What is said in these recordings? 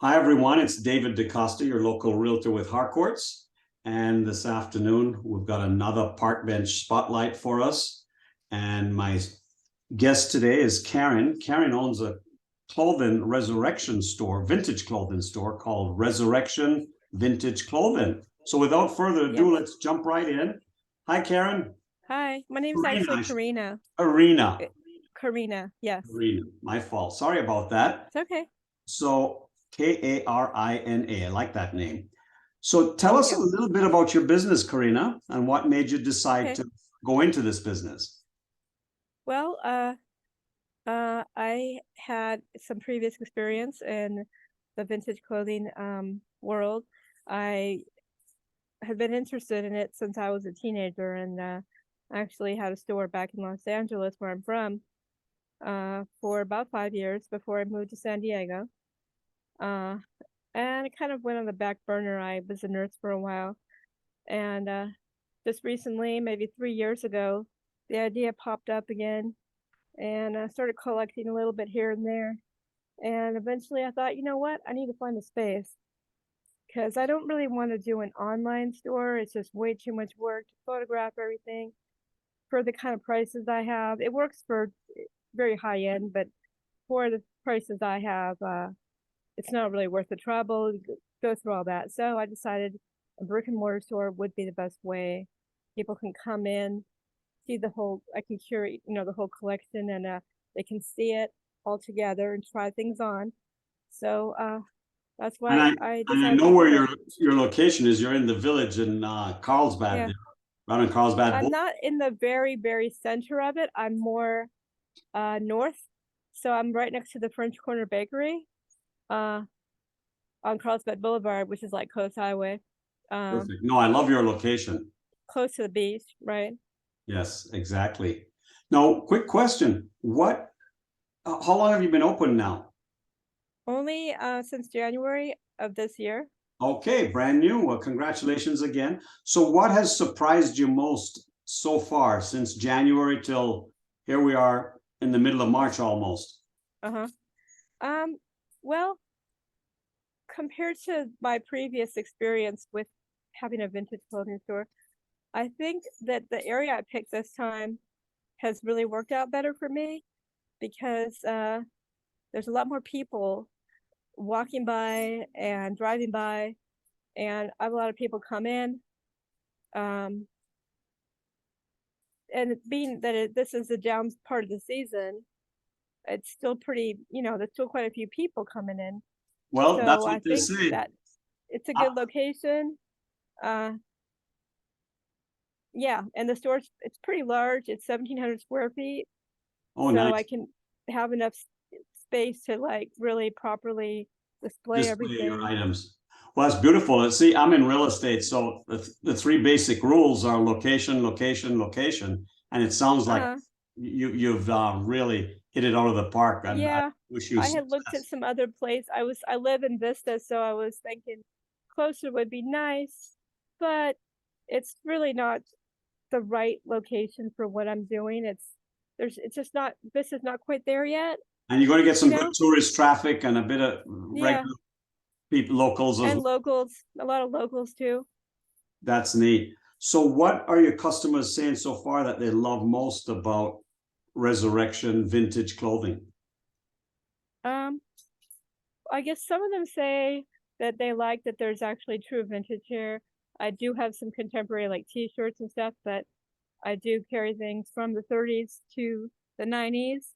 Hi, everyone. It's David DeCosta, your local realtor with Harcourts. And this afternoon, we've got another Parkbench spotlight for us. And my guest today is Karen. Karen owns a clothing resurrection store, vintage clothing store called Resurrection Vintage Clothing. So without further ado, let's jump right in. Hi, Karen. Hi, my name's actually Karina. Arena. Karina, yes. Arena. My fault. Sorry about that. It's okay. So Karina. I like that name. So tell us a little bit about your business, Karina, and what made you decide to go into this business. Well, I had some previous experience in the vintage clothing world. I had been interested in it since I was a teenager, and actually had a store back in Los Angeles, where I'm from, for about 5 years before I moved to San Diego. And it kind of went on the back burner. I was a nurse for a while, and just recently, maybe 3 years ago, the idea popped up again, and I started collecting a little bit here and there. And eventually I thought, you know what? I need to find a space, because I don't really want to do an online store. It's just way too much work to photograph everything for the kind of prices I have. It works for very high end, but for the prices I have, it's not really worth the trouble to go through all that. So I decided a brick and mortar store would be the best way. People can come in, see the whole, I can curate, the whole collection, and they can see it all together and try things on. So that's why I And I decided know to where do it. your location is. You're in the village in Carlsbad, Yeah. right in Carlsbad. I'm not in the very, very center of it. I'm more north. So I'm right next to the French Corner Bakery on Carlsbad Boulevard, which is like Coast Highway. Perfect. No, I love your location. Close to the beach, right? Yes, exactly. Now, quick question. How long have you been open now? Only since January of this year. Okay, brand new. Well, congratulations again. So what has surprised you most so far since January till here we are in the middle of March almost? Uh-huh. Well, compared to my previous experience with having a vintage clothing store, I think that the area I picked this time has really worked out better for me, because there's a lot more people walking by and driving by, and I have a lot of people come in. And being that this is the down part of the season, it's still pretty, there's still quite a few people coming in. Well, that's So what I they think say. that it's a good location. Yeah, and the store, it's pretty large. It's 1,700 square feet. Oh, So nice. I can have enough space to like really properly display Your everything. items. Well, that's beautiful. See, I'm in real estate, so the three basic rules are location, location, location, and it sounds like you've really hit it out of the park. And I Yeah, wish you I had looked at success. some other place. I live in Vista, so I was thinking closer would be nice, but it's really not the right location for what I'm doing. It's just not, Vista's not quite there yet. And you're going to get some You good know? tourist traffic and a bit of Yeah, regular people, locals as and well. locals, a lot of locals too. That's neat. So, what are your customers saying so far that they love most about Resurrection Vintage Clothing? Um, I guess some of them say that they like that there's actually true vintage here. I do have some contemporary like t-shirts and stuff, but I do carry things from the 30s to the 90s.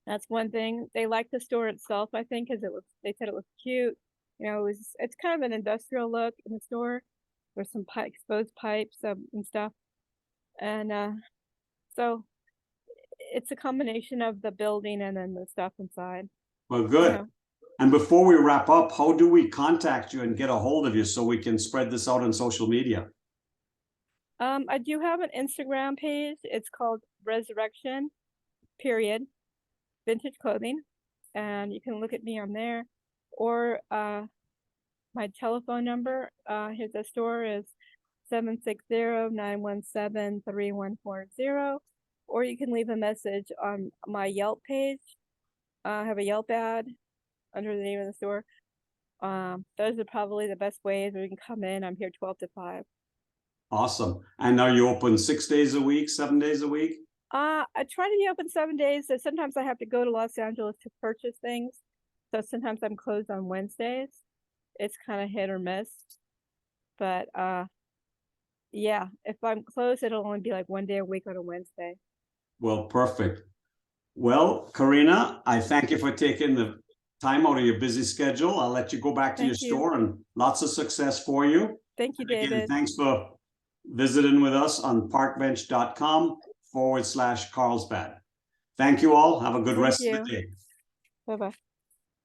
That's one thing. They like the store itself, I think, because they said it was cute. It's kind of an industrial look in the store. There's some exposed pipes and stuff. And so it's a combination of the building and then the stuff inside. Well, good. And before we wrap up, how do we contact you and get a hold of you so we can spread this out on social media? I do have an Instagram page. It's called Resurrection, period, Vintage Clothing, and you can look at me on there. Or my telephone number here at the store is 760-917-3140, or you can leave a message on my Yelp page. I have a Yelp ad, under the name of the store. Those are probably the best ways where you can come in. I'm here 12 to 5. Awesome. And are you open 6 days a week, 7 days a week? I try to be open 7 days. So sometimes I have to go to Los Angeles to purchase things. So sometimes I'm closed on Wednesdays. It's kind of hit or miss. But yeah, if I'm closed, it'll only be like 1 day a week on a Wednesday. Well, perfect. Well, Karina, I thank you for taking the time out of your busy schedule. I'll let you go back to your store, and lots of success for you. Thank you, Again, David. thanks for visiting with us on parkbench.com/Carlsbad. Thank you all. Have a good rest of the day. Bye-bye.